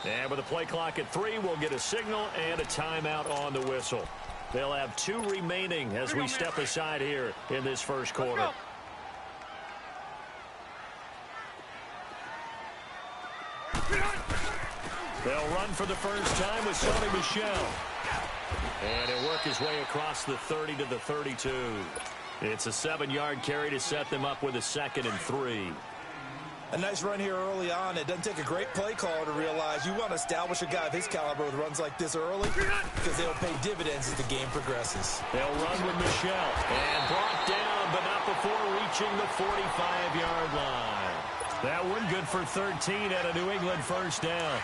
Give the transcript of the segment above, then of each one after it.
And with the play clock at 3, we'll get a signal and a timeout on the whistle. They'll have 2 remaining as we step aside here in this first quarter. They'll run for the first time with Sonny Michel. And he'll work his way across the 30 to the 32. It's a 7-yard carry to set them up with a 2nd and 3. A nice run here early on. It doesn't take a great play caller to realize you want to establish a guy of his caliber with runs like this early because they'll pay dividends as the game progresses. They'll run with Michel. And brought down, but not before reaching the 45-yard line. That one good for 13 at a New England first down.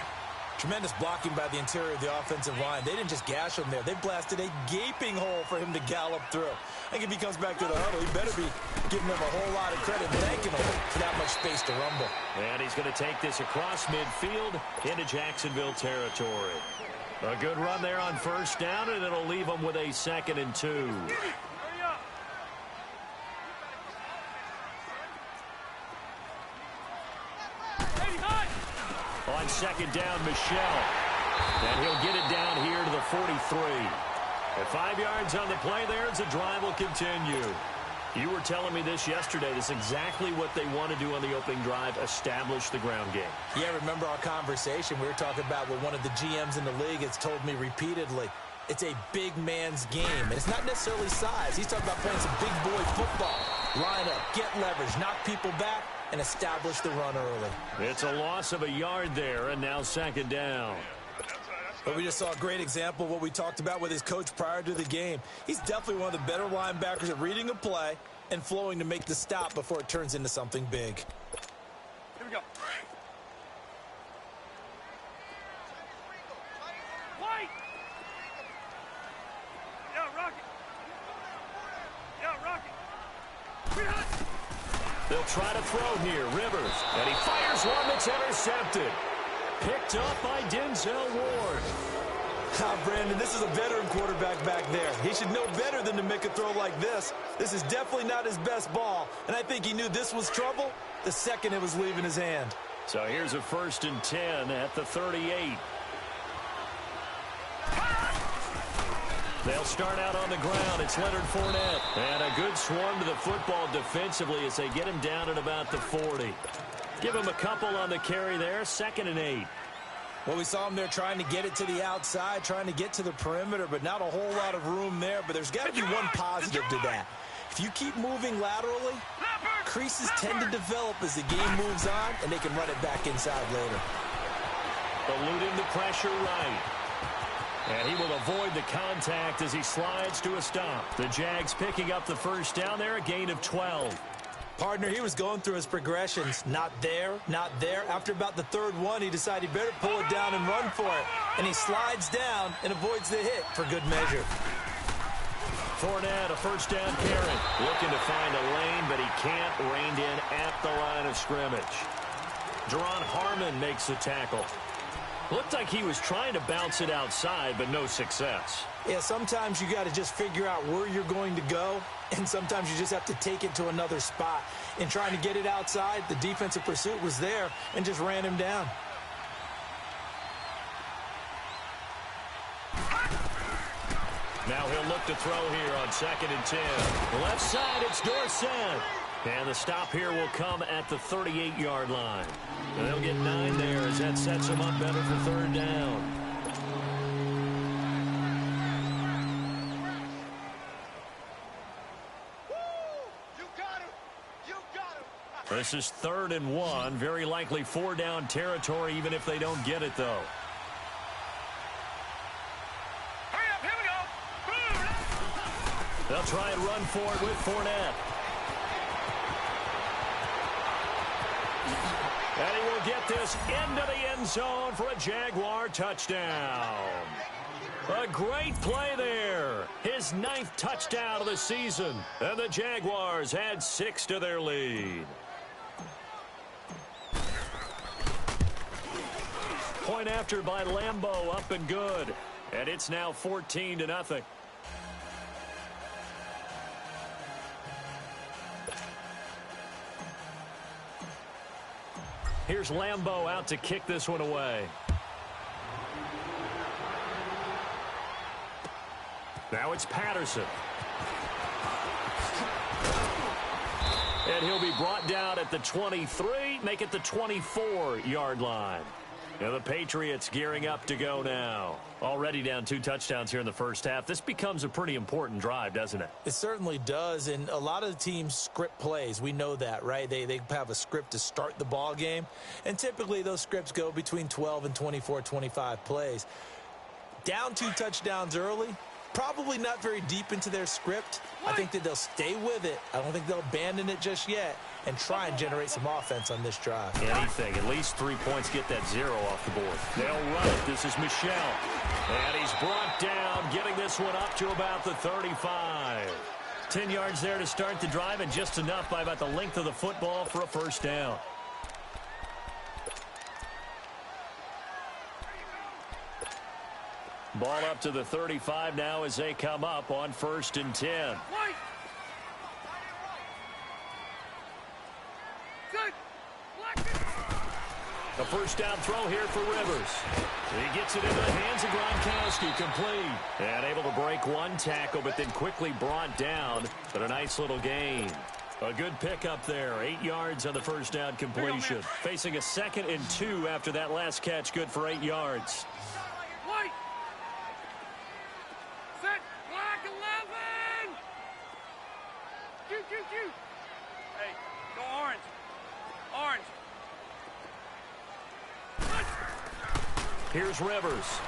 Tremendous blocking by the interior of the offensive line. They didn't just gash him there. They blasted a gaping hole for him to gallop through. I think if he comes back to the huddle, he better be giving them a whole lot of credit, thanking him for that much space to rumble. And he's going to take this across midfield into Jacksonville territory. A good run there on first down, and it'll leave them with a 2nd and 2. On 2nd down, Michel. And he'll get it down here to the 43. At 5 yards on the play there as the drive will continue. You were telling me this yesterday. This is exactly what they want to do on the opening drive, establish the ground game. Yeah, remember our conversation. We were talking about what one of the GMs in the league has told me repeatedly. It's a big man's game, and it's not necessarily size. He's talking about playing some big boy football. Line up, get leverage, knock people back, and establish the run early. It's a loss of a yard there, and now 2nd down. But we just saw a great example of what we talked about with his coach prior to the game. He's definitely one of the better linebackers at reading a play and flowing to make the stop before it turns into something big. Here we go. White! Yeah, Rocky. Yeah, Rocky. They'll try to throw here. Rivers. And he fires one that's intercepted. Picked up by Denzel Ward. Brandon, this is a veteran quarterback back there. He should know better than to make a throw like this. This is definitely not his best ball, and I think he knew this was trouble the second it was leaving his hand. So here's a 1st and 10 at the 38. They'll start out on the ground. It's Leonard Fournette. And a good swarm to the football defensively as they get him down at about the 40. Give him a couple on the carry there. 2nd and 8. Well, we saw him there trying to get it to the outside, trying to get to the perimeter, but not a whole lot of room there. But there's got to be one positive to that. If you keep moving laterally, creases tend to develop as the game moves on, and they can run it back inside later. Eluding the pressure right. And he will avoid the contact as he slides to a stop. The Jags picking up the first down there, a gain of 12. Partner, he was going through his progressions. Not there, not there. After about the 3rd one, he decided he better pull it down and run for it. And he slides down and avoids the hit for good measure. Fournette, a first down carry. Looking to find a lane, but he can't. Reined in at the line of scrimmage. Deron Harmon makes the tackle. Looked like he was trying to bounce it outside, but no success. Yeah, sometimes you got to just figure out where you're going to go, and sometimes you just have to take it to another spot. In trying to get it outside, the defensive pursuit was there and just ran him down. Now he'll look to throw here on 2nd and 10. Left side, it's Dorsett. And the stop here will come at the 38-yard line. And they'll get 9 there as that sets them up better for 3rd down. This is 3rd and 1. Very likely 4-down territory, even if they don't get it, though. Hurry up, here we go. They'll try and run for it with Fournette. And he will get this into the end zone for a Jaguar touchdown. A great play there. His 9th touchdown of the season. And the Jaguars add 6 to their lead. Point after by Lambeau, up and good. And it's now 14-0. Here's Lambeau out to kick this one away. Now it's Patterson. And he'll be brought down at the 23, make it the 24-yard line. Now the Patriots gearing up to go now. Already down 2 touchdowns here in the first half. This becomes a pretty important drive, doesn't it? It certainly does, and a lot of the teams script plays. We know that, right? They have a script to start the ball game, and typically those scripts go between 12 and 24, 25 plays. Down 2 touchdowns early, probably not very deep into their script. I think that they'll stay with it. I don't think they'll abandon it just yet and try and generate some offense on this drive. Anything. At least 3 points, get that 0 off the board. They'll run it. This is Michel. And he's brought down, getting this one up to about the 35. 10 yards there to start the drive, and just enough by about the length of the football for a first down. Ball up to the 35 now as they come up on 1st and 10. Good. A first down throw here for Rivers. He gets it into the hands of Gronkowski, complete. And able to break 1 tackle, but then quickly brought down. But a nice little gain. A good pickup there. 8 yards on the first down completion. Facing a 2nd and 2 after that last catch, good for 8 yards. White. Set. Black 11. Q. Hey, go orange. Orange. Here's Rivers.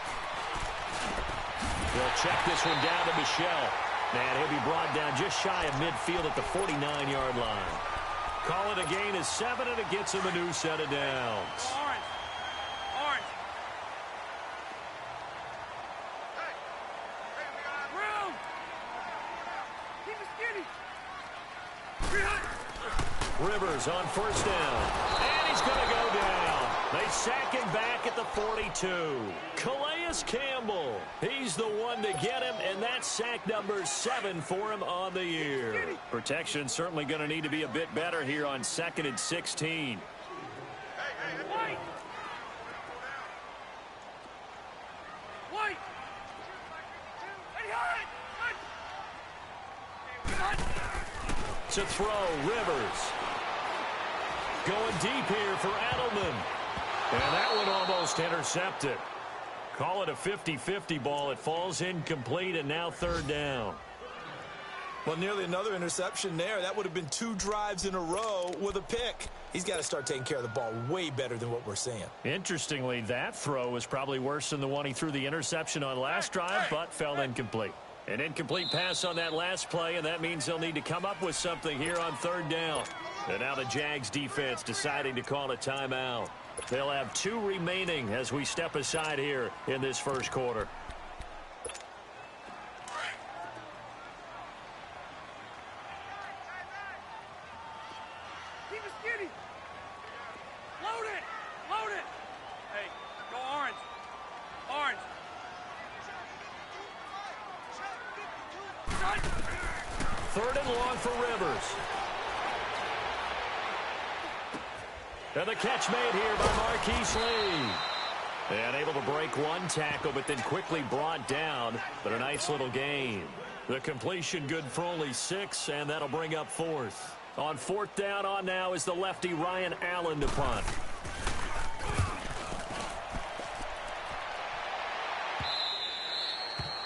They'll check this one down to Michel. And he'll be brought down just shy of midfield at the 49-yard line. Call it a gain of 7, and it gets him a new set of downs. Orange. Brown. Keep it skinny. Rivers on first down. And he's going to go down. They sack him back at the 42. Calais Campbell. He's the one to get him, and that's sack number 7 for him on the year. Protection certainly going to need to be a bit better here on 2nd and 16. White. To throw, Rivers. Going deep here for Edelman. And that one almost intercepted. Call it a 50-50 ball. It falls incomplete, and now 3rd down. Well, nearly another interception there. That would have been 2 drives in a row with a pick. He's got to start taking care of the ball way better than what we're seeing. Interestingly, that throw was probably worse than the one he threw the interception on last drive, but fell incomplete. An incomplete pass on that last play, and that means they'll need to come up with something here on 3rd down. And now the Jags defense deciding to call a timeout. They'll have 2 remaining as we step aside here in this first quarter. Keep it skinny. Load it. Hey, go orange. 3rd and long for Rivers. And the catch made here by Marquise Lee. And able to break 1 tackle, but then quickly brought down. But a nice little gain. The completion good for only 6, and that'll bring up 4th. On 4th down on now is the lefty Ryan Allen to punt.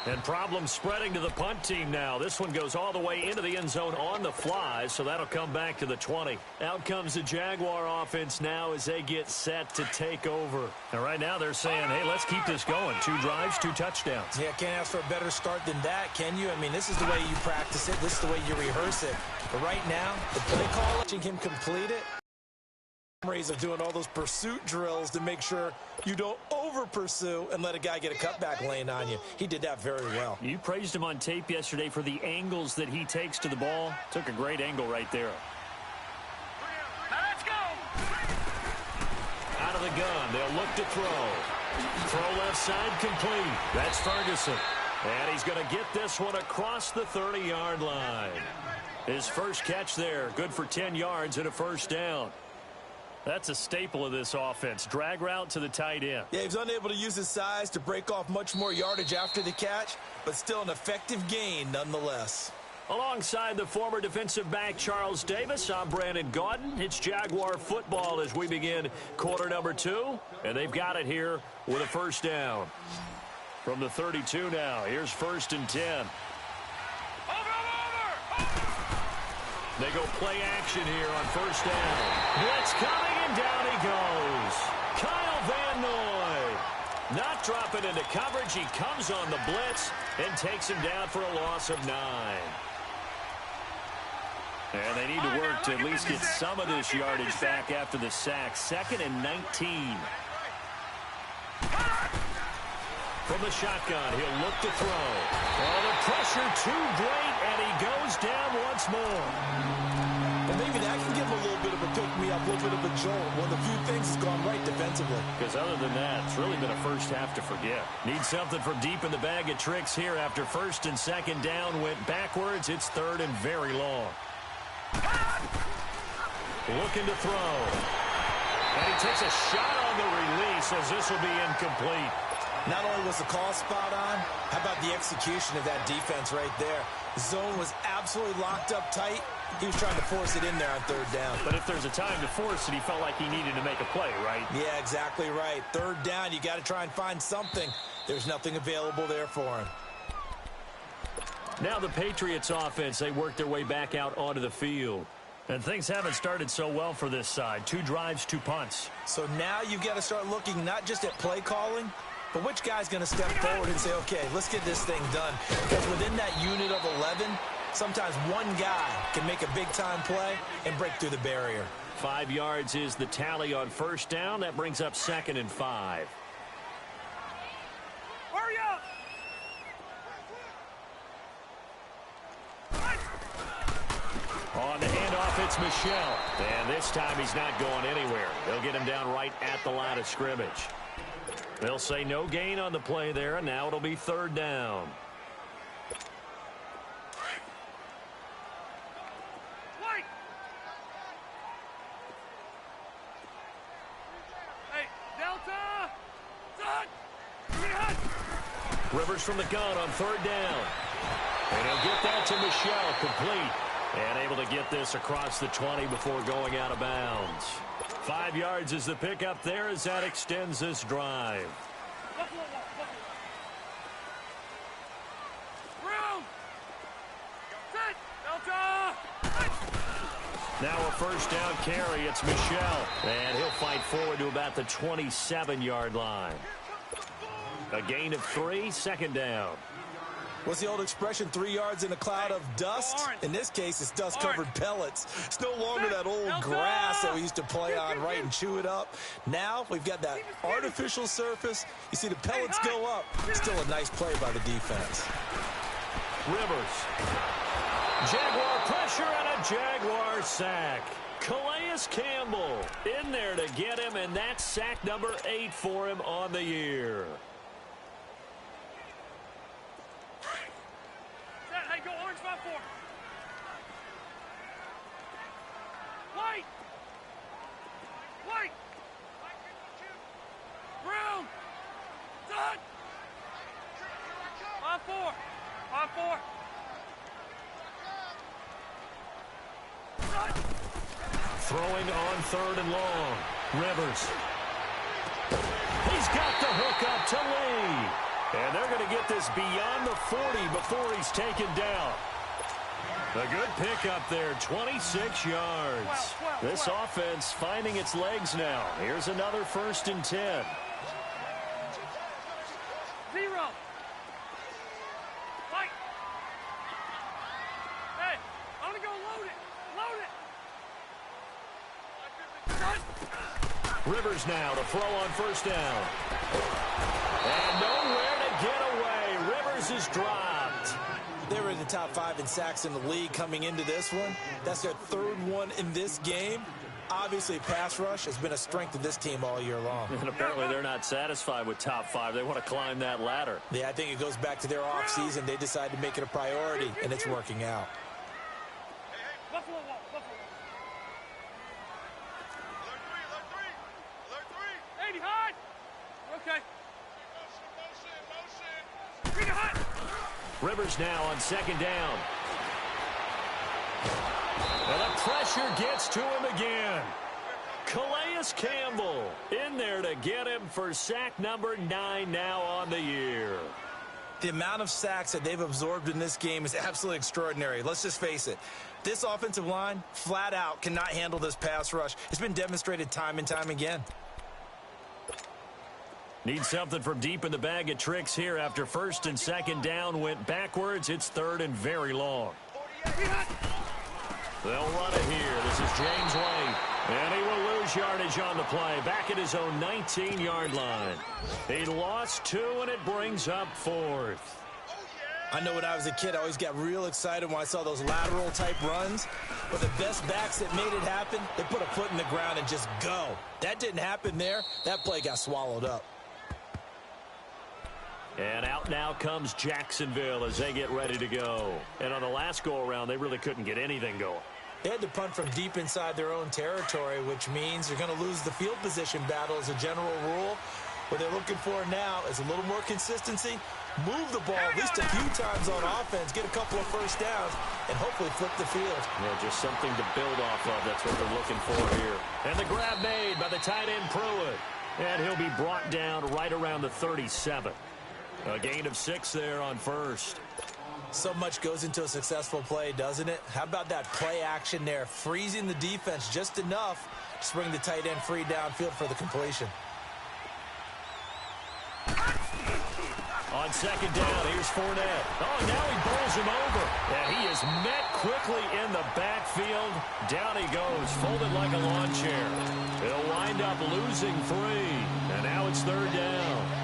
And problems spreading to the punt team now. This one goes all the way into the end zone on the fly, so that'll come back to the 20. Out comes the Jaguar offense now as they get set to take over. And right now they're saying, hey, let's keep this going. 2 drives, 2 touchdowns. Yeah, can't ask for a better start than that, can you? I mean, this is the way you practice it. This is the way you rehearse it. But right now, the play call, letting him complete it. Memories of doing all those pursuit drills to make sure you don't over-pursue and let a guy get a cutback lane on you. He did that very well. You praised him on tape yesterday for the angles that he takes to the ball. Took a great angle right there. Now let's go. Out of the gun, they'll look to throw. Throw left side complete. That's Ferguson. And he's going to get this one across the 30-yard line. His first catch there, good for 10 yards and a first down. That's a staple of this offense. Drag route to the tight end. Yeah, he was unable to use his size to break off much more yardage after the catch, but still an effective gain nonetheless. Alongside the former defensive back Charles Davis, I'm Brandon Gaudin. It's Jaguar football as we begin quarter number 2, and they've got it here with a first down. From the 32 now, here's 1st and 10. They go play action here on first down. Blitz coming, and down he goes. Kyle Van Noy. Not dropping into coverage. He comes on the blitz and takes him down for a loss of 9. And they need to work to at least get some of this yardage back after the sack. 2nd and 19. From the shotgun, he'll look to throw. Oh, the pressure too great, and he goes down once more. And maybe that can give him a little bit of a pick-me-up, a little bit of a jolt. One of the few things that's gone right defensively. Because other than that, it's really been a first half to forget. Need something from deep in the bag of tricks here after 1st and 2nd down went backwards. It's 3rd and very long. Looking to throw. And he takes a shot on the release as this will be incomplete. Not only was the call spot on, how about the execution of that defense right there? The zone was absolutely locked up tight. He was trying to force it in there on 3rd down. But if there's a time to force it, he felt like he needed to make a play, right? Yeah, exactly right. 3rd down, you got to try and find something. There's nothing available there for him. Now the Patriots offense, they work their way back out onto the field. And things haven't started so well for this side. 2 drives, 2 punts. So now you've got to start looking not just at play calling, but which guy's going to step forward and say, okay, let's get this thing done. Because within that unit of 11, sometimes one guy can make a big-time play and break through the barrier. 5 yards is the tally on first down. That brings up 2nd and 5. Hurry up! On the handoff, it's Michelle. And this time he's not going anywhere. They'll get him down right at the line of scrimmage. They'll say no gain on the play there, and now it'll be 3rd down. Wait! Hey, Delta! Rivers from the gun on 3rd down. And he'll get that to Michelle, complete. And able to get this across the 20 before going out of bounds. 5 yards is the pickup there as that extends this drive. Now a first down carry. It's Michelle. And he'll fight forward to about the 27-yard line. A gain of 3, 2nd down. What's the old expression, 3 yards in a cloud of dust? In this case, it's dust-covered pellets. It's no longer that old grass that we used to play on, right, and chew it up. Now we've got that artificial surface. You see the pellets go up. Still a nice play by the defense. Rivers. Jaguar pressure and a Jaguar sack. Calais Campbell in there to get him, and that's sack number 8 for him on the year. Hey, go orange 5-4. White. White. Brown. Done. 5-4. 5-4. Throwing on 3rd and long. Rivers. He's got the hook up to Lee. And they're going to get this beyond the 40 before he's taken down. A good pickup there, 26 yards. This offense finding its legs now. Here's another 1st and 10. 0. White. Hey, I'm going to go load it. Load it. Rivers now to throw on 1st down. And nowhere to get away. Rivers is dropped. They were in the top 5 in sacks in the league coming into this one. That's their 3rd one in this game. Obviously, pass rush has been a strength of this team all year long. And apparently they're not satified with top 5. They want to climb that ladder. Yeah, I think it goes back to their offseason. They decided to make it a priority, and it's working out. Buffalo wall. Buffalo Okay. Bring it hot. Rivers now on second down. And the pressure gets to him again. Calais Campbell in there to get him for sack number 9 now on the year. The amount of sacks that they've absorbed in this game is absolutely extraordinary. Let's just face it. This offensive line, flat out, cannot handle this pass rush. It's been demonstrated time and time again. Need something from deep in the bag of tricks here after first and second down went backwards. It's third and very long. They'll run it here. This is James White. And he will lose yardage on the play. Back at his own 19-yard line. He lost 2, and it brings up 4th. I know when I was a kid, I always got real excited when I saw those lateral-type runs. But the best backs that made it happen, they put a foot in the ground and just go. That didn't happen there. That play got swallowed up. And out now comes Jacksonville as they get ready to go. And on the last go-around, they really couldn't get anything going. They had to punt from deep inside their own territory, which means you're going to lose the field position battle as a general rule. What they're looking for now is a little more consistency, move the ball at least a few times on offense, get a couple of first downs, and hopefully flip the field. Yeah, just something to build off of. That's what they're looking for here. And the grab made by the tight end Pruitt. And he'll be brought down right around the 37. A gain of 6 there on first. So much goes into a successful play, doesn't it? How about that play action there, freezing the defense just enough to bring the tight end free downfield for the completion. On second down, here's Fournette. Oh, now he bowls him over. And he is met quickly in the backfield. Down he goes, folded like a lawn chair. He'll wind up losing 3. And now it's third down.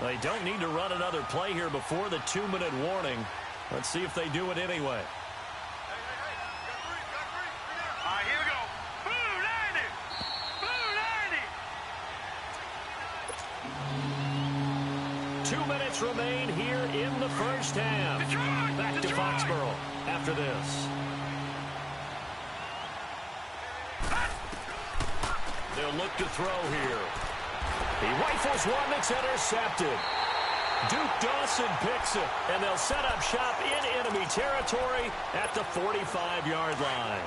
They don't need to run another play here before the 2-minute warning. Let's see if they do it anyway. All right, here we go. Blue 90. Blue 90. 2 minutes remain here in the first half. Detroit, Back to Foxborough after this. They'll look to throw here. He rifles one that's intercepted. Duke Dawson picks it, and they'll set up shop in enemy territory at the 45-yard line.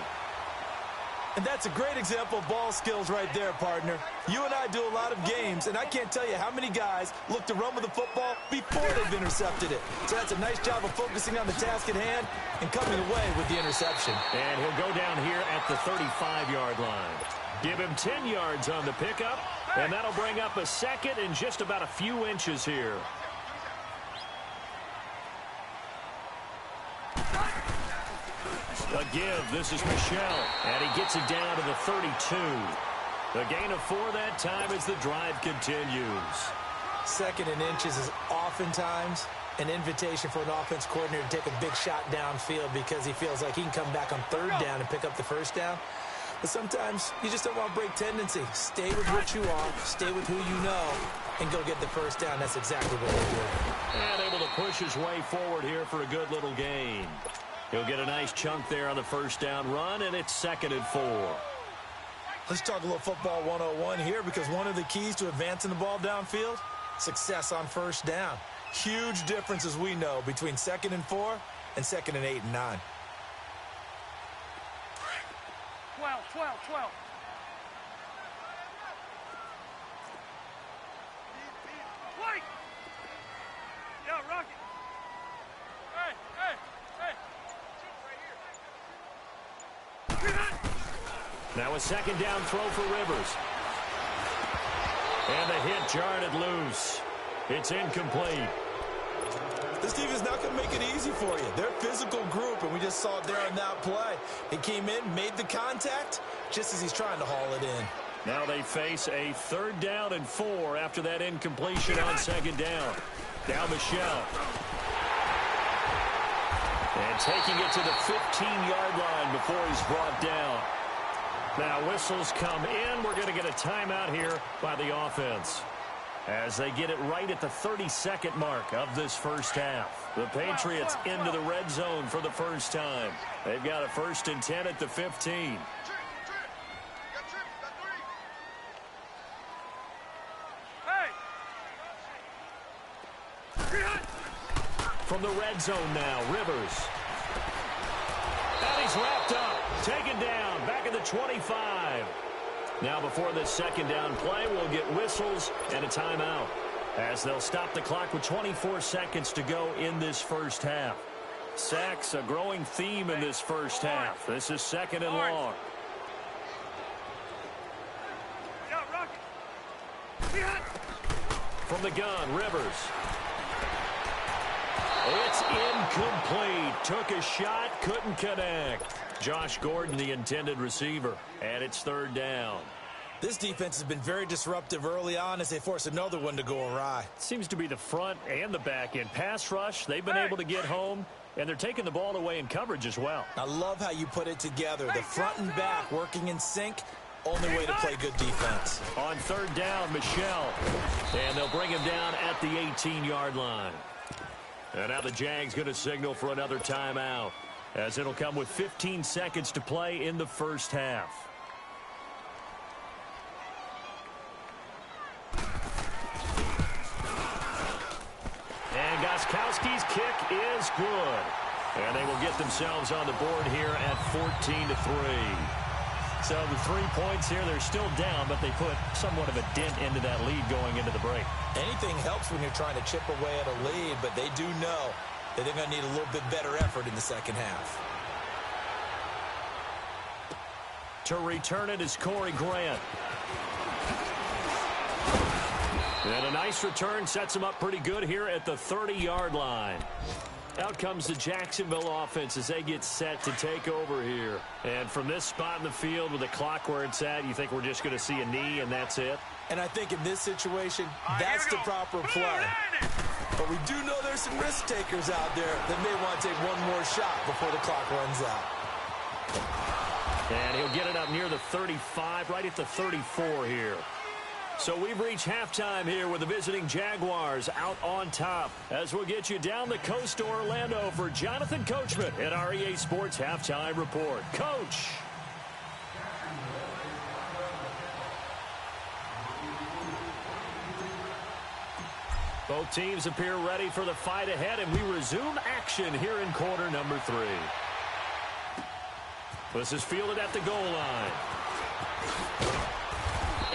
And that's a great example of ball skills right there, partner. You and I do a lot of games, and I can't tell you how many guys look to run with the football before they've intercepted it. So that's a nice job of focusing on the task at hand and coming away with the interception. And he'll go down here at the 35-yard line. Give him 10 yards on the pickup, and that'll bring up a second and just about a few inches here. A give. This is Michel, and he gets it down to the 32. A gain of 4 that time as the drive continues. Second and inches is oftentimes an invitation for an offense coordinator to take a big shot downfield because he feels like he can come back on third down and pick up the first down. But sometimes you just don't want to break tendency. Stay with what you are, stay with who you know, and go get the first down. That's exactly what they do. And able to push his way forward here for a good little gain. He'll get a nice chunk there on the first down run, and it's 2nd and 4. Let's talk a little football 101 here, because one of the keys to advancing the ball downfield, success on first down. Huge difference, as we know, between 2nd and 4 and 2nd and 8 and 9. 12. Wait! Yo, Rocky. Hey. Now a second down throw for Rivers. And the hit jarred it loose. It's incomplete. This team is not going to make it easy for you. They're a physical group, and we just saw it there on that play. He came in, made the contact, just as he's trying to haul it in. Now they face a 3rd down and 4 after that incompletion on second down. Now Michel. And taking it to the 15-yard line before he's brought down. Now whistles come in. We're going to get a timeout here by the offense, as they get it right at the 32nd mark of this first half. The Patriots into the red zone for the first time. They've got a 1st and 10 at the 15. From the red zone now, Rivers. And he's wrapped up, taken down, back at the 25. Now before this second down play, we'll get whistles and a timeout, as they'll stop the clock with 24 seconds to go in this first half. Sacks, a growing theme in this first half. This is second and long. From the gun, Rivers. It's incomplete. Took a shot, couldn't connect. Josh Gordon, the intended receiver, and it's third down. This defense has been very disruptive early on as they force another one to go awry. Seems to be the front and the back end. Pass rush, they've been able to get home, and they're taking the ball away in coverage as well. I love how you put it together. The front and back working in sync. Only way to play good defense. On third down, Michel. And they'll bring him down at the 18-yard line. And now the Jags going to signal for another timeout, as it'll come with 15 seconds to play in the first half. And Gostkowski's kick is good. And they will get themselves on the board here at 14-3. So the 3 points here, they're still down, but they put somewhat of a dent into that lead going into the break. Anything helps when you're trying to chip away at a lead, but they do know that they're going to need a little bit better effort in the second half. To return it is Corey Grant. And a nice return sets him up pretty good here at the 30-yard line. Out comes the Jacksonville offense as they get set to take over here. And from this spot in the field with the clock where it's at, you think we're just going to see a knee and that's it? And I think in this situation, that's the proper play. But we do know there's some risk takers out there that may want to take one more shot before the clock runs out. And he'll get it up near the 35, right at the 34 here. So we've reached halftime here with the visiting Jaguars out on top, as we'll get you down the coast to Orlando for Jonathan Coachman at our EA Sports Halftime Report. Coach. Both teams appear ready for the fight ahead, and we resume action here in quarter number 3. This is fielded at the goal line.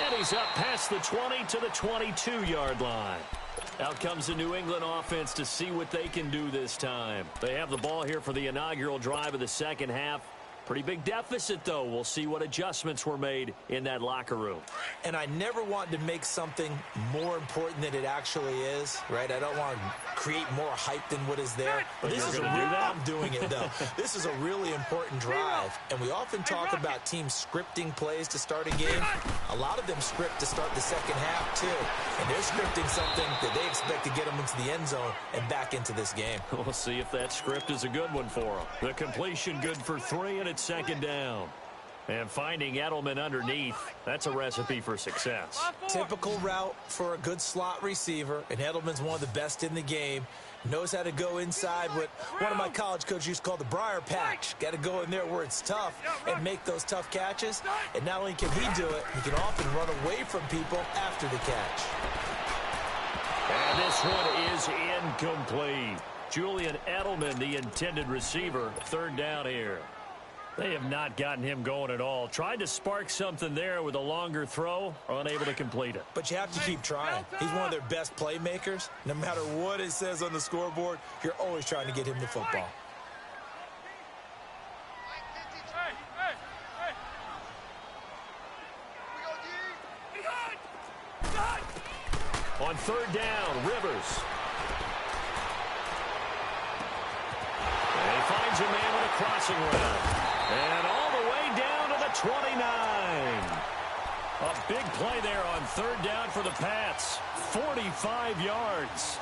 And he's up past the 20 to the 22-yard line. Out comes the New England offense to see what they can do this time. They have the ball here for the inaugural drive of the second half. Pretty big deficit, though. We'll see what adjustments were made in that locker room. And I never want to make something more important than it actually is, right? I don't want to create more hype than what is there. But this is do that? I'm doing it, though. This is a really important drive. And we often talk about teams scripting plays to start a game. A lot of them script to start the second half, too. And they're scripting something that they expect to get them into the end zone and back into this game. We'll see if that script is a good one for them. The completion good for 3, and it's second down. And finding Edelman underneath, that's a recipe for success. Typical route for a good slot receiver, and Edelman's one of the best in the game. Knows how to go inside what one of my college coaches used to call the briar patch. Got to go in there where it's tough and make those tough catches. And not only can he do it, he can often run away from people after the catch. And this one is incomplete. Julian Edelman, the intended receiver, third down here. They have not gotten him going at all. Tried to spark something there with a longer throw, unable to complete it. But you have to keep trying. He's one of their best playmakers. No matter what it says on the scoreboard, you're always trying to get him the football. On third down, Rivers. And he finds a man with a crossing route. And all the way down to the 29. A big play there on third down for the Pats. 45 yards.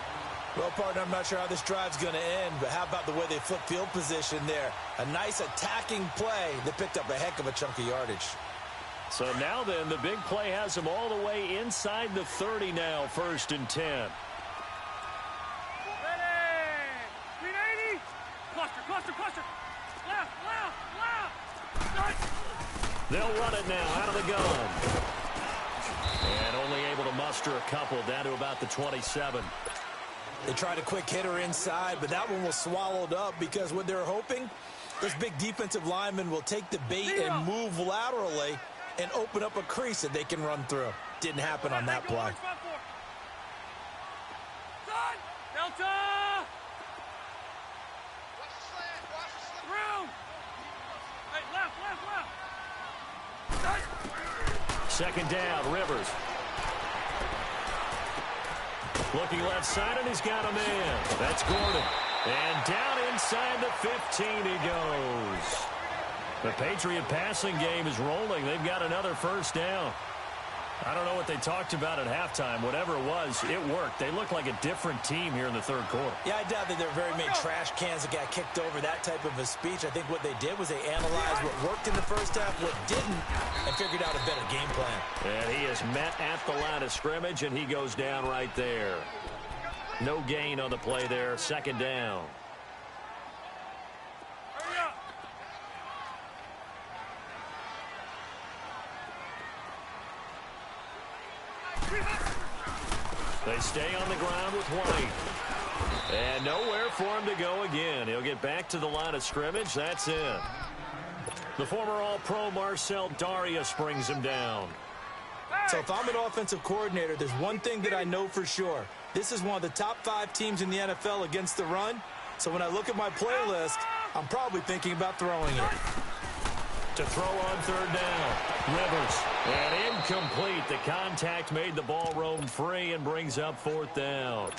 Well, partner, I'm not sure how this drive's going to end, but how about the way they flip field position there? A nice attacking play that picked up a heck of a chunk of yardage. So now then, the big play has them all the way inside the 30 now, first and 10. Ready! 380! Cluster! Left! They'll run it now out of the gun. And only able to muster a couple down to about the 27. They tried a quick hitter inside, but that one was swallowed up because what they're hoping, this big defensive lineman will take the bait and move laterally and open up a crease that they can run through. Didn't happen on that play. Delta! Through! Hey, left! Second down, Rivers. Looking left side, and he's got a man. That's Gordon. And down inside the 15 he goes. The Patriot passing game is rolling. They've got another first down. I don't know what they talked about at halftime. Whatever it was, it worked. They look like a different team here in the third quarter. Yeah, I doubt that there are very many trash cans that got kicked over, that type of a speech. I think what they did was they analyzed what worked in the first half, what didn't, and figured out a better game plan. And he is met at the line of scrimmage, and he goes down right there. No gain on the play there. Second down. They stay on the ground with White. And nowhere for him to go again. He'll get back to the line of scrimmage. That's it. The former All-Pro Marcel Darius brings him down. So if I'm an offensive coordinator, there's one thing that I know for sure. This is one of the top 5 teams in the NFL against the run. So when I look at my playlist, I'm probably thinking about throwing it. To throw on third down. Rivers. And incomplete. The contact made the ball roam free and brings up fourth down.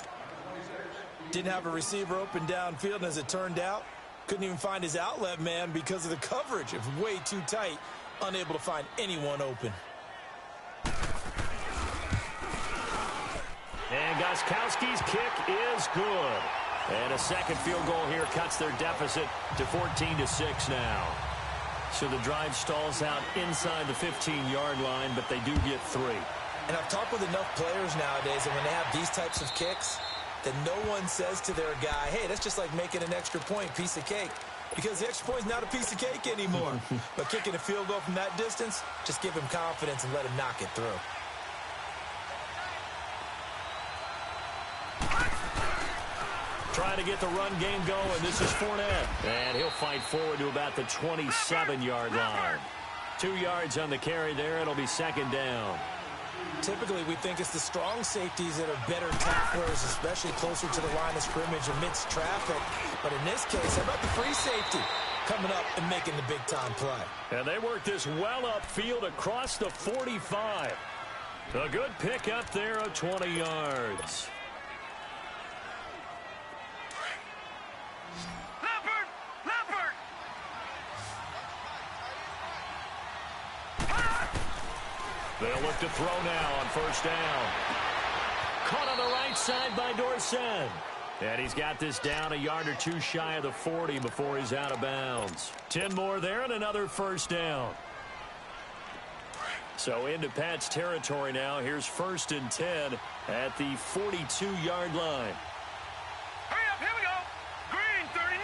Didn't have a receiver open downfield, and as it turned out, couldn't even find his outlet man because of the coverage. It was way too tight. Unable to find anyone open. And Gostkowski's kick is good. And a second field goal here cuts their deficit to 14-6 now. So the drive stalls out inside the 15-yard line, but they do get 3. And I've talked with enough players nowadays, and when they have these types of kicks, that no one says to their guy, hey, that's just like making an extra point, piece of cake. Because the extra point is not a piece of cake anymore. But kicking a field goal from that distance, just give him confidence and let him knock it through. Trying to get the run game going. This is Fournette. And he'll fight forward to about the 27-yard line. 2 yards on the carry there. It'll be second down. Typically, we think it's the strong safeties that are better tacklers, especially closer to the line of scrimmage amidst traffic. But in this case, how about the free safety coming up and making the big-time play? And they work this well upfield across the 45. A good pickup there of 20 yards. They'll look to throw now on first down. Caught on the right side by Dorsett. And he's got this down a yard or two shy of the 40 before he's out of bounds. 10 more there and another first down. So into Pat's territory now. Here's 1st and 10 at the 42-yard line. Hurry up, here we go. Green 39,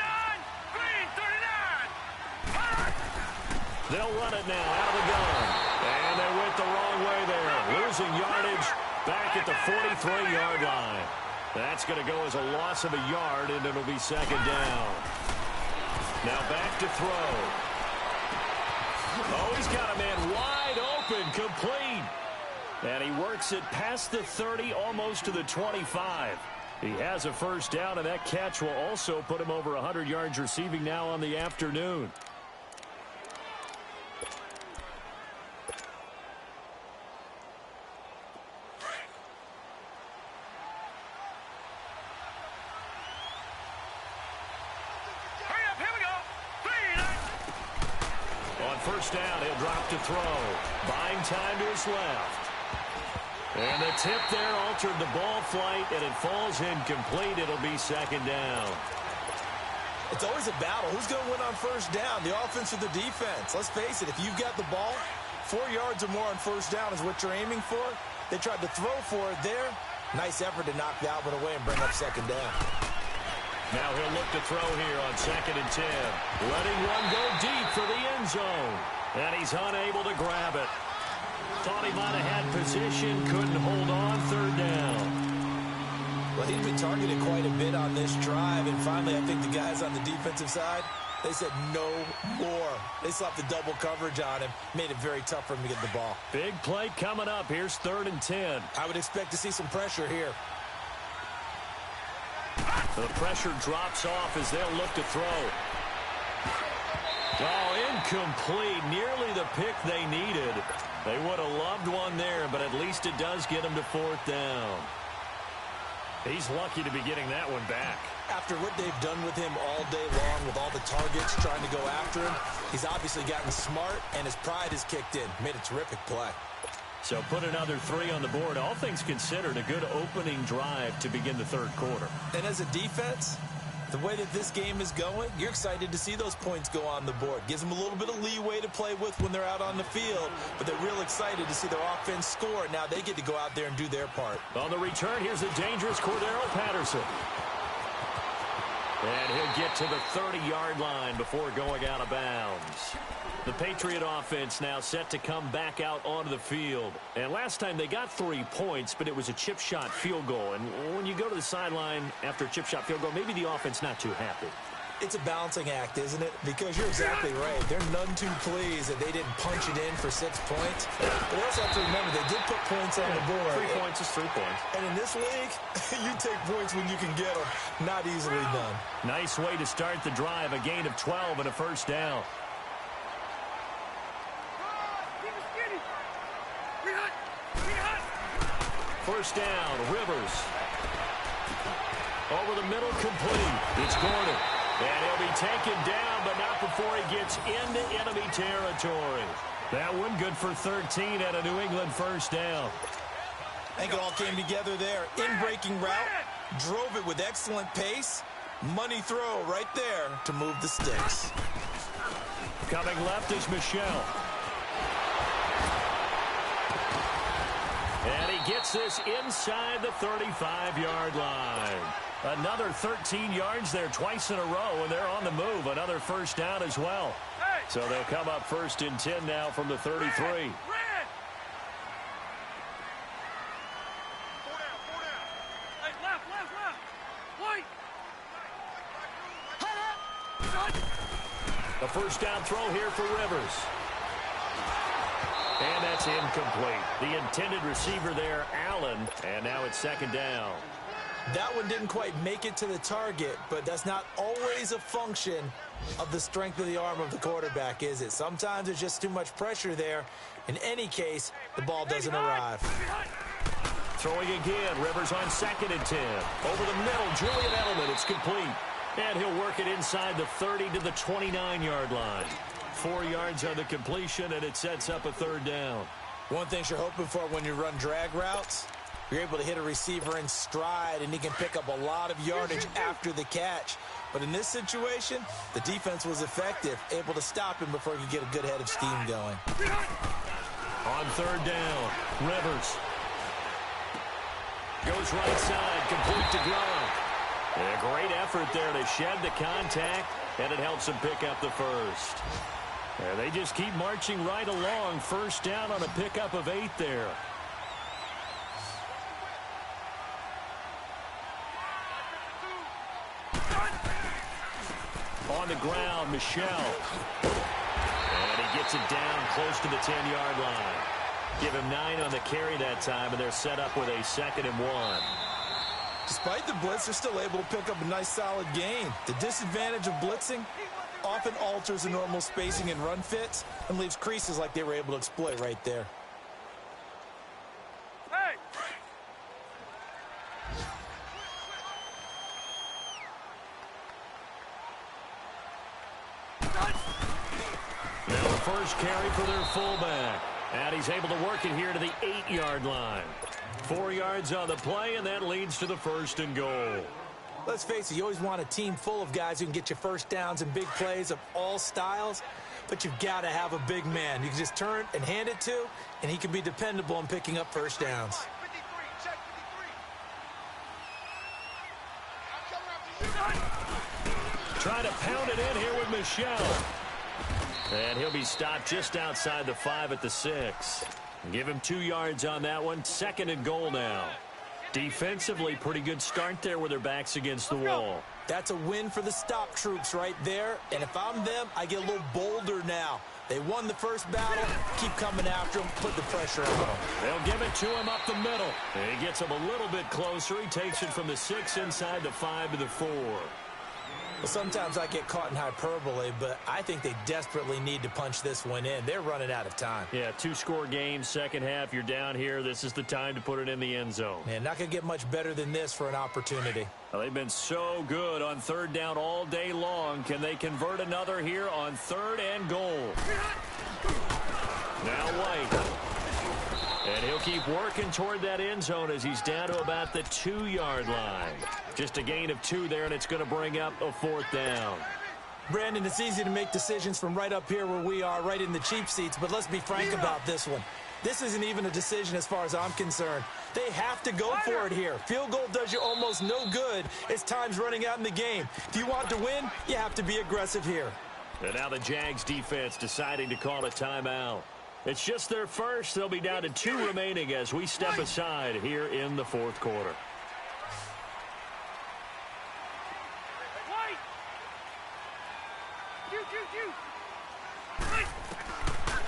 green 39. They'll run it now out of the gun. And they went the wrong way there. Losing yardage back at the 43-yard line. That's going to go as a loss of a yard, and it'll be second down. Now back to throw. Oh, he's got a man wide open, complete. And he works it past the 30, almost to the 25. He has a first down, and that catch will also put him over 100 yards receiving now on the afternoon. First down, he'll drop to throw. Buying time to his left. And the tip there altered the ball flight, and it falls incomplete. It'll be second down. It's always a battle. Who's going to win on first down, the offense or the defense? Let's face it, if you've got the ball, 4 yards or more on first down is what you're aiming for. They tried to throw for it there. Nice effort to knock the outlet away and bring up second down. Now he'll look to throw here on 2nd and 10. Letting one go deep for the end zone. And he's unable to grab it. Thought he might have had position, couldn't hold on, third down. Well, he's been targeted quite a bit on this drive, and finally I think the guys on the defensive side, they said no more. They slapped the double coverage on him, made it very tough for him to get the ball. Big play coming up. Here's 3rd and 10. I would expect to see some pressure here. The pressure drops off as they'll look to throw. Oh, incomplete. Nearly the pick they needed. They would have loved one there, but at least it does get them to 4th down. He's lucky to be getting that one back. After what they've done with him all day long, with all the targets trying to go after him, he's obviously gotten smart, and his pride has kicked in. Made a terrific play. So put another 3 on the board. All things considered, a good opening drive to begin the 3rd quarter. And as a defense, the way that this game is going, you're excited to see those points go on the board. Gives them a little bit of leeway to play with when they're out on the field, but they're real excited to see their offense score. Now they get to go out there and do their part. On the return, here's a dangerous Cordero Patterson. And he'll get to the 30-yard line before going out of bounds. The Patriot offense now set to come back out onto the field. And last time they got 3 points, but it was a chip shot field goal. And when you go to the sideline after a chip shot field goal, maybe the offense not too happy. It's a balancing act, isn't it? Because you're exactly right. They're none too pleased that they didn't punch it in for 6 points. But they also have to remember they did put points on the board. 3 points is 3 points. And in this league, you take points when you can get them. Not easily done. Nice way to start the drive. A gain of 12 and a 1st down. First down, Rivers. Over the middle, complete. It's Gordon. And he'll be taken down, but not before he gets into enemy territory. That one good for 13 at a New England 1st down. I think it all came together there. In-breaking route, drove it with excellent pace. Money throw right there to move the sticks. Coming left is Michelle. And he gets this inside the 35-yard line. Another 13 yards there twice in a row, and they're on the move. Another 1st down as well. So they'll come up 1st and 10 now from the 33. Red. Hey, left. White. The 1st down throw here for Rivers. And that's incomplete. The intended receiver there, Allen, and now it's 2nd down. That one didn't quite make it to the target, but that's not always a function of the strength of the arm of the quarterback, is it? Sometimes there's just too much pressure there. In any case, the ball doesn't arrive. Throwing again, Rivers on 2nd and 10. Over the middle, Julian Edelman, it's complete. And he'll work it inside the 30 to the 29-yard line. 4 yards on the completion, and it sets up a 3rd down. One thing you're hoping for when you run drag routes, you're able to hit a receiver in stride, and he can pick up a lot of yardage after the catch. But in this situation, the defense was effective, able to stop him before he could get a good head of steam going. On 3rd down, Rivers goes right side, complete to Gronk. And a great effort there to shed the contact, and it helps him pick up the 1st. And they just keep marching right along. 1st down on a pickup of 8 there. On the ground, Michelle. And he gets it down close to the 10-yard line. Give him 9 on the carry that time, and they're set up with a 2nd and 1. Despite the blitz, they're still able to pick up a nice, solid gain. The disadvantage of blitzing often alters the normal spacing and run fits and leaves creases like they were able to exploit right there. Hey! Now the first carry for their fullback. And he's able to work it here to the 8-yard line. 4 yards on the play, and that leads to the 1st and goal. Let's face it, you always want a team full of guys who can get you 1st downs and big plays of all styles, but you've got to have a big man you can just turn and hand it to, and he can be dependable in picking up 1st downs. 53. Trying to pound it in here with Michelle. And he'll be stopped just outside the 5 at the 6. Give him 2 yards on that one. 2nd and goal now. Defensively, pretty good start there with their backs against the wall. That's a win for the stop troops right there. And if I'm them, I get a little bolder now. They won the first battle. Keep coming after him. Put the pressure on him. They'll give it to him up the middle. And he gets him a little bit closer. He takes it from the 6 inside the 5 to the 4. Well, sometimes I get caught in hyperbole, but I think they desperately need to punch this one in. They're running out of time. Yeah, 2-score game, second half. You're down here. This is the time to put it in the end zone. Man, not going to get much better than this for an opportunity. Well, they've been so good on third down all day long. Can they convert another here on 3rd and goal? Now White. And he'll keep working toward that end zone as he's down to about the 2-yard line. Just a gain of 2 there, and it's going to bring up a 4th down. Brandon, it's easy to make decisions from right up here where we are, right in the cheap seats, but let's be frank about this one. This isn't even a decision as far as I'm concerned. They have to go for it here. Field goal does you almost no good as time's running out in the game. If you want to win, you have to be aggressive here. And now the Jags defense deciding to call a timeout. It's just their first. They'll be down to 2 remaining as we step aside here in the 4th quarter.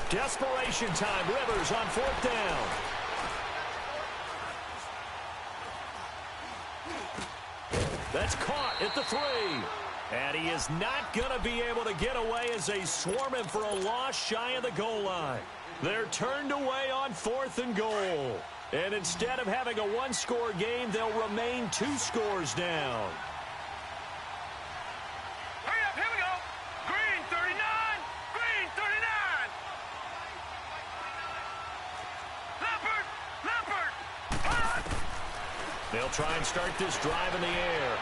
Desperation time. Rivers on 4th down. That's caught at the 3. And he is not going to be able to get away as they swarm him for a loss shy of the goal line. They're turned away on 4th and goal. And instead of having a 1-score game, they'll remain 2 scores down. Hurry up, here we go. Green 39, green 39. Leopard. They'll try and start this drive in the air.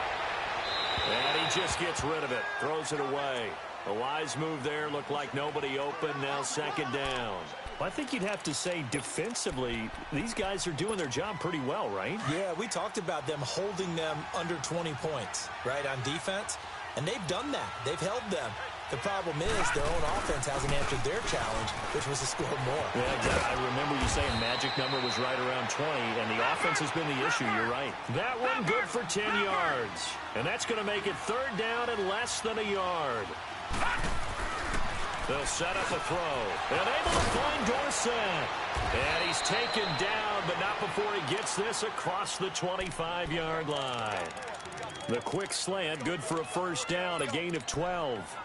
And he just gets rid of it, throws it away. A wise move there, looked like nobody open, now 2nd down. Well, I think you'd have to say defensively, these guys are doing their job pretty well, right? Yeah, we talked about them holding them under 20 points, right, on defense. And they've done that. They've held them. The problem is their own offense hasn't answered their challenge, which was to score more. Yeah, exactly. I remember you saying magic number was right around 20, and the offense has been the issue. You're right. That one good for 10 yards. And that's going to make it 3rd down and less than a yard. They'll set up a throw. And able to find Dorsett. And he's taken down, but not before he gets this across the 25-yard line. The quick slant, good for a 1st down, a gain of 12.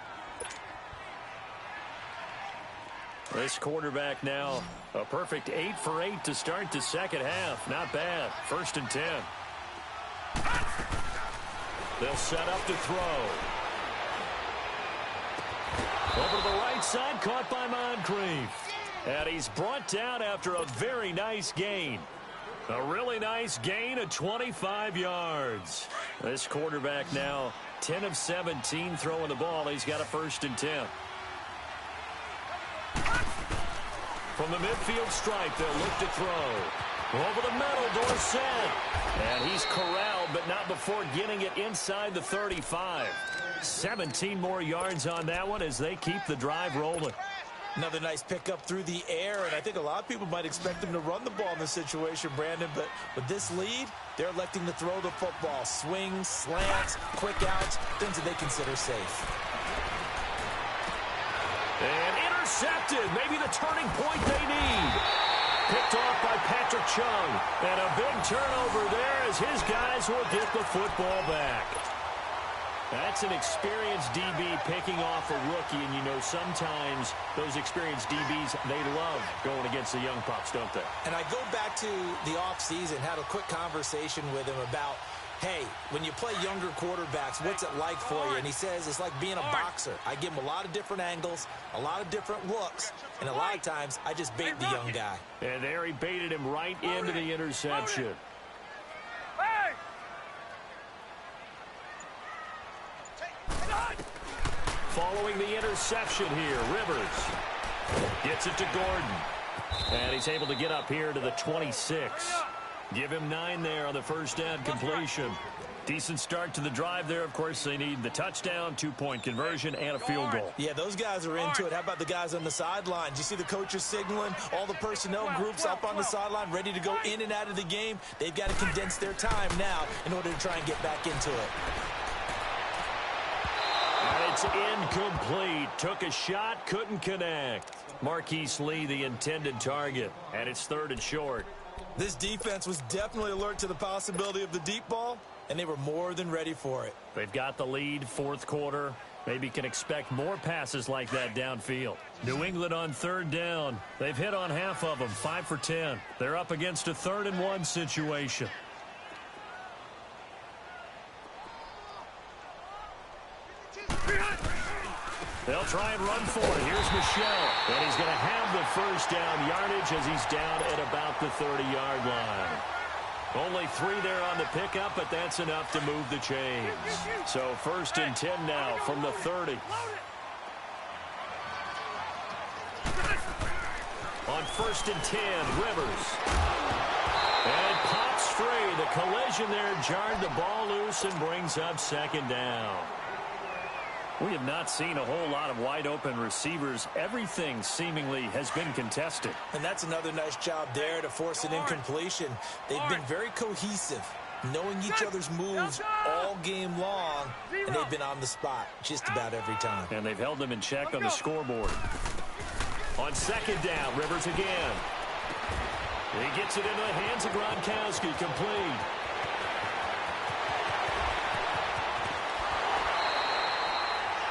This quarterback now, a perfect 8 for 8 to start the second half. Not bad. 1st and 10. They'll set up to throw. Over to the right side, caught by Moncrief. And he's brought down after a very nice gain. A really nice gain of 25 yards. This quarterback now 10 of 17 throwing the ball. He's got a 1st and 10. From the midfield stripe, they'll look to throw. Over the middle, Dorsett. And he's corralled, but not before getting it inside the 35. 17 more yards on that one as they keep the drive rolling. Another nice pickup through the air, and I think a lot of people might expect them to run the ball in this situation, Brandon, but with this lead, they're electing to throw the football. Swings, slants, quick outs, things that they consider safe. And intercepted, maybe the turning point they need. Picked off by Patrick Chung, and a big turnover there as his guys will get the football back. That's an experienced DB picking off a rookie, and you know sometimes those experienced DBs, they love going against the young pups, don't they? And I go back to the offseason, had a quick conversation with him about, hey, when you play younger quarterbacks, what's it like for you? And he says it's like being a boxer. I give him a lot of different angles, a lot of different looks, and a lot of times I just bait the young guy. And there he baited him right into the interception. Following the interception here, Rivers gets it to Gordon. And he's able to get up here to the 26. Give him 9 there on the 1st down completion. Decent start to the drive there. Of course, they need the touchdown, 2-point conversion, and a field goal. Yeah, those guys are into it. How about the guys on the sidelines? You see the coaches signaling, all the personnel groups up on the sideline ready to go in and out of the game. They've got to condense their time now in order to try and get back into it. And it's incomplete. Took a shot, couldn't connect. Marquise Lee, the intended target, and it's 3rd and short. This defense was definitely alert to the possibility of the deep ball, and they were more than ready for it. They've got the lead, 4th quarter. Maybe can expect more passes like that downfield. New England on 3rd down. They've hit on half of them, 5 for 10. They're up against a 3rd and 1 situation. They'll try and run for it. Here's Michelle. And he's going to have the 1st down yardage as he's down at about the 30-yard line. Only 3 there on the pickup, but that's enough to move the chains. So 1st and 10 now from the 30. On 1st and 10, Rivers. And pops free. The collision there jarred the ball loose and brings up 2nd down. We have not seen a whole lot of wide-open receivers. Everything seemingly has been contested. And that's another nice job there to force an incompletion. They've been very cohesive, knowing each other's moves all game long, and they've been on the spot just about every time. And they've held them in check on the scoreboard. On 2nd down, Rivers again. He gets it into the hands of Gronkowski, complete.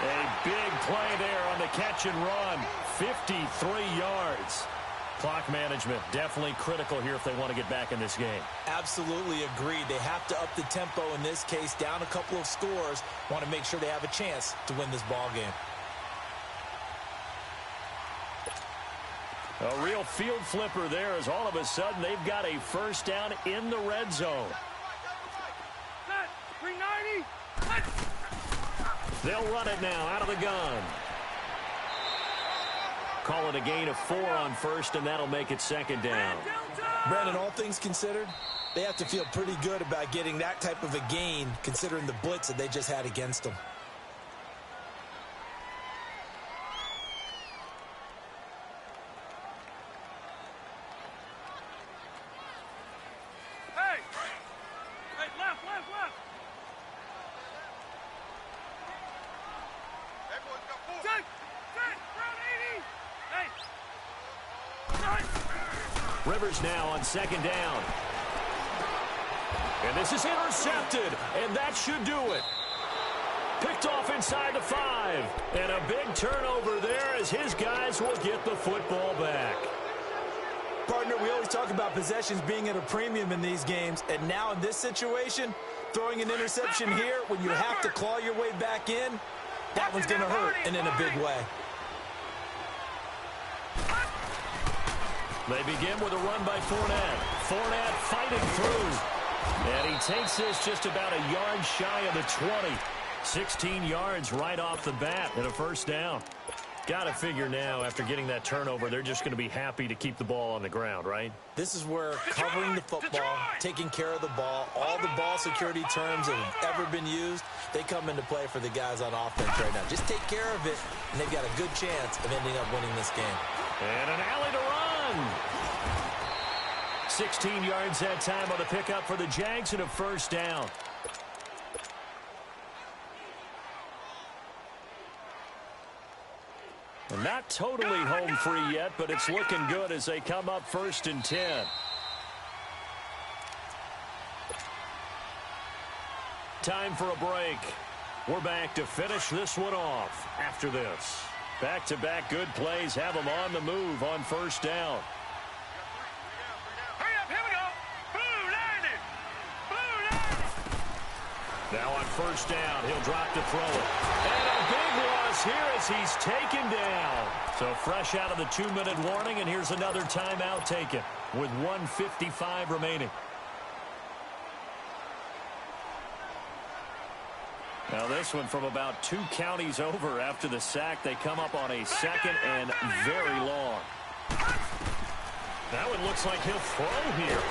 A big play there on the catch and run. 53 yards. Clock management definitely critical here if they want to get back in this game. Absolutely agreed. They have to up the tempo in this case, down a couple of scores. Want to make sure they have a chance to win this ball game. A real field flipper there as all of a sudden they've got a 1st down in the red zone. 390. They'll run it now out of the gun. Call it a gain of 4 on 1st, and that'll make it 2nd down. Brandon, all things considered, they have to feel pretty good about getting that type of a gain, considering the blitz that they just had against them. Rivers now on 2nd down. And this is intercepted, and that should do it. Picked off inside the 5. And a big turnover there as his guys will get the football back. Partner, we always talk about possessions being at a premium in these games, and now in this situation, throwing an interception here when you have to claw your way back in, that one's going to hurt, and in a big way. They begin with a run by Fournette. Fournette fighting through. And he takes this just about a yard shy of the 20. 16 yards right off the bat and a 1st down. Got to figure now, after getting that turnover, they're just going to be happy to keep the ball on the ground, right? This is where covering the football, taking care of the ball, all the ball security terms that have ever been used, they come into play for the guys on offense right now. Just take care of it, and they've got a good chance of ending up winning this game. And an alley to run. 16 yards that time on the pickup for the Jags and a 1st down. Not totally home free yet, but it's looking good as they come up 1st and 10. Time for a break. We're back to finish this one off after this. Back-to-back good plays have them on the move on 1st down. Hurry up, here we go. Blue 90. Blue 90. Now on 1st down, he'll drop to throw it. And a big loss here as he's taken down. So fresh out of the 2-minute warning, and here's another timeout taken with 1:55 remaining. Now this one from about 2 counties over after the sack. They come up on a 2nd and very long. That one looks like he'll throw here.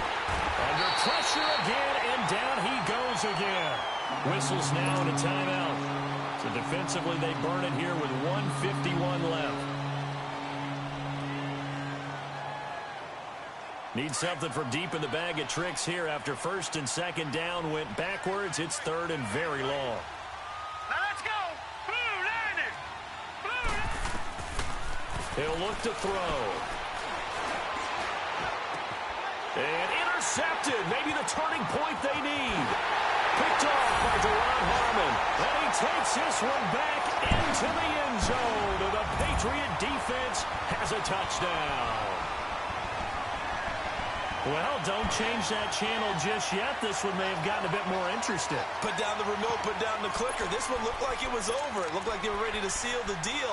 Under pressure again, and down he goes again. Whistles now and a timeout. So defensively, they burn it here with 1:51 left. Need something from deep in the bag of tricks here after first and second down went backwards. It's third and very long. Now let's go. Blue Niners. Blue. He'll look to throw. And intercepted. Maybe the turning point they need. Picked off by Deron Harmon. And he takes this one back into the end zone. And the Patriot defense has a touchdown. Well, don't change that channel just yet. This one may have gotten a bit more interesting. Put down the remote, put down the clicker. This one looked like it was over. It looked like they were ready to seal the deal.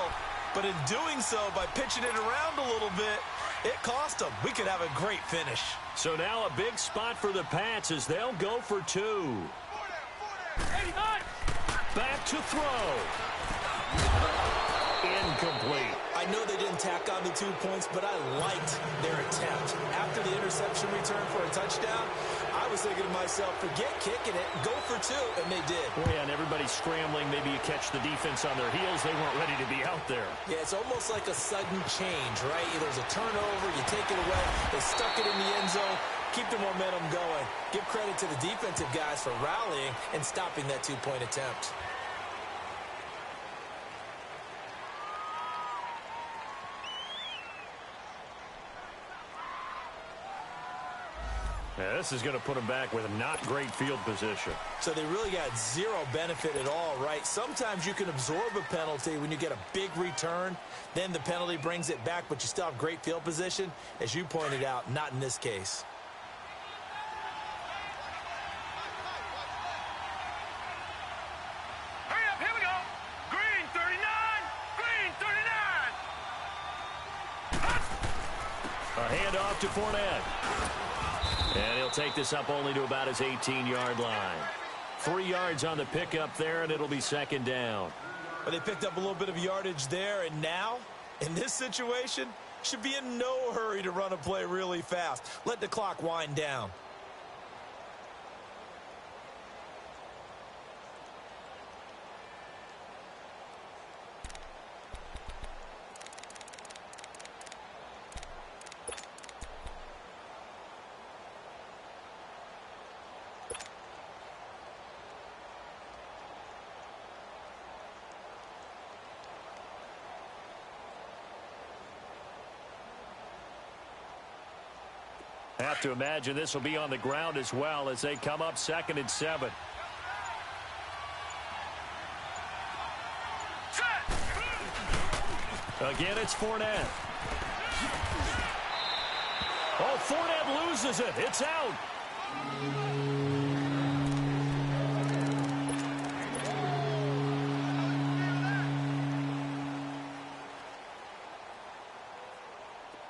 But in doing so, by pitching it around a little bit, it cost them. We could have a great finish. So now a big spot for the Pats as they'll go for two. Back to throw. Incomplete. I know they didn't tack on the 2 points, but I liked their attempt. After the interception return for a touchdown, I was thinking to myself, forget kicking it, go for two, and they did. Well, yeah, and everybody's scrambling. Maybe you catch the defense on their heels. They weren't ready to be out there. Yeah, it's almost like a sudden change, right? There's a turnover, you take it away, they stuck it in the end zone, keep the momentum going. Give credit to the defensive guys for rallying and stopping that 2-point attempt. Yeah, this is going to put them back with not great field position. So they really got zero benefit at all, right? Sometimes you can absorb a penalty when you get a big return. Then the penalty brings it back, but you still have great field position. As you pointed out, not in this case. Hurry up, here we go. Green 39. Green 39. A handoff to Fournette. And he'll take this up only to about his 18-yard line. 3 yards on the pickup there, and it'll be second down. But they picked up a little bit of yardage there, and now, in this situation, should be in no hurry to run a play really fast. Let the clock wind down. Have to imagine this will be on the ground as well as they come up 2nd and 7. Again, it's Fournette. Oh, Fournette loses it. It's out.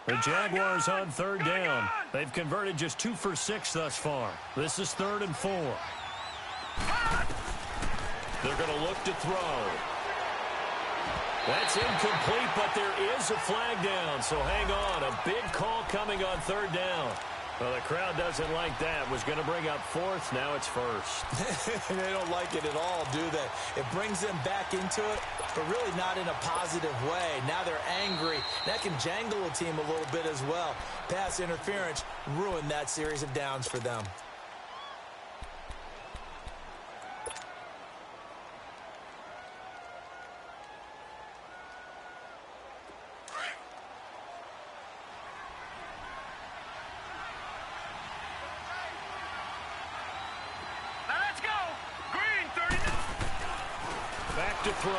The Jaguars on 3rd down. They've converted just 2 for 6 thus far. This is 3rd and 4. They're going to look to throw. That's incomplete, but there is a flag down, so hang on. A big call coming on 3rd down. Well, the crowd doesn't like that. Was going to bring up 4th. Now it's 1st. They don't like it at all, do they? It brings them back into it, but really not in a positive way. Now they're angry. That can jangle a team a little bit as well. Pass interference ruined that series of downs for them. To throw. A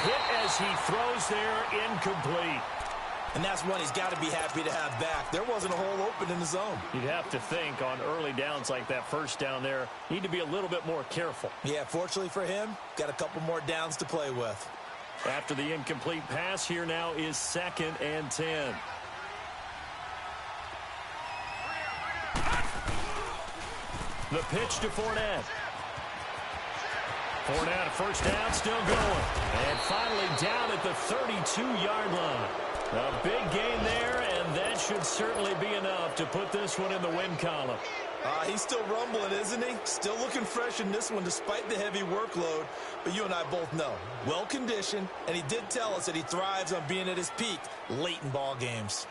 hit as he throws there, incomplete. And that's one he's got to be happy to have back. There wasn't a hole open in the zone. You'd have to think on early downs like that first down there, need to be a little bit more careful. Yeah, fortunately for him, got a couple more downs to play with. After the incomplete pass, here now is 2nd and 10. The pitch to Fournette. Fournette, first down, still going. And finally down at the 32-yard line. A big gain there, and that should certainly be enough to put this one in the win column. He's still rumbling, isn't he? Still looking fresh in this one despite the heavy workload. But you and I both know, well-conditioned, and he did tell us that he thrives on being at his peak late in ball games.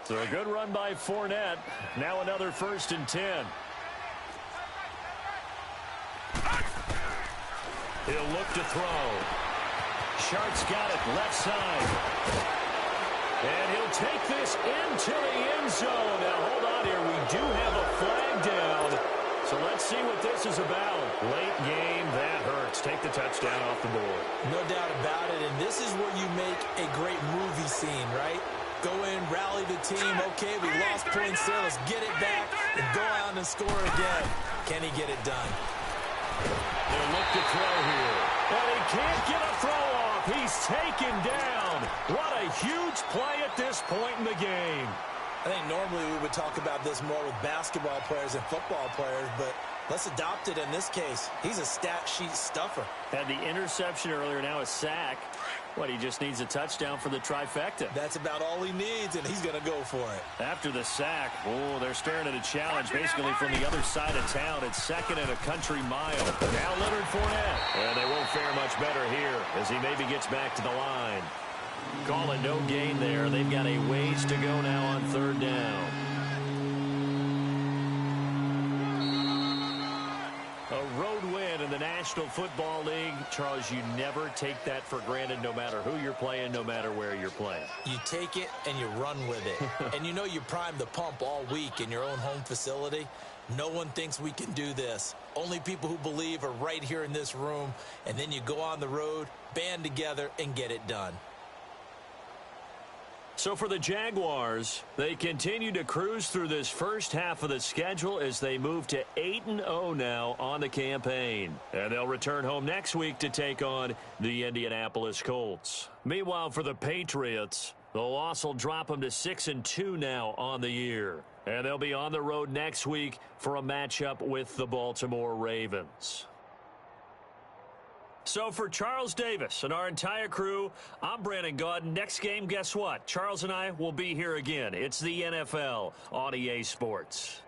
So a good run by Fournette. Now another 1st and 10. He'll look to throw. Sharp's got it left side. And he'll take this into the end zone. Now, hold on here. We do have a flag down. So let's see what this is about. Late game, that hurts. Take the touchdown off the board. No doubt about it. And this is where you make a great movie scene, right? Go in, rally the team. Okay, we lost points there. Let's get it back and go out and score again. Can he get it done? They'll look to throw here. And he can't get a throw off. He's taken down. What a huge play at this point in the game. I think normally we would talk about this more with basketball players and football players, but let's adopt it in this case. He's a stat sheet stuffer. Had the interception earlier, now a sack. What, he just needs a touchdown for the trifecta. That's about all he needs, and he's going to go for it. After the sack, oh, they're staring at a challenge basically from the other side of town. It's 2nd and a country mile. Now Leonard Fournette. And they won't fare much better here as he maybe gets back to the line. Calling no gain there. They've got a ways to go now on 3rd down. A road win in the National Football League. Charles, you never take that for granted no matter who you're playing, no matter where you're playing. You take it and you run with it. And you know you primed the pump all week in your own home facility. No one thinks we can do this. Only people who believe are right here in this room. And then you go on the road, band together, and get it done. So for the Jaguars, they continue to cruise through this first half of the schedule as they move to 8-0 now on the campaign. And they'll return home next week to take on the Indianapolis Colts. Meanwhile, for the Patriots, the loss will drop them to 6-2 now on the year. And they'll be on the road next week for a matchup with the Baltimore Ravens. So for Charles Davis and our entire crew, I'm Brandon Gaudin. Next game, guess what? Charles and I will be here again. It's the NFL on EA Sports.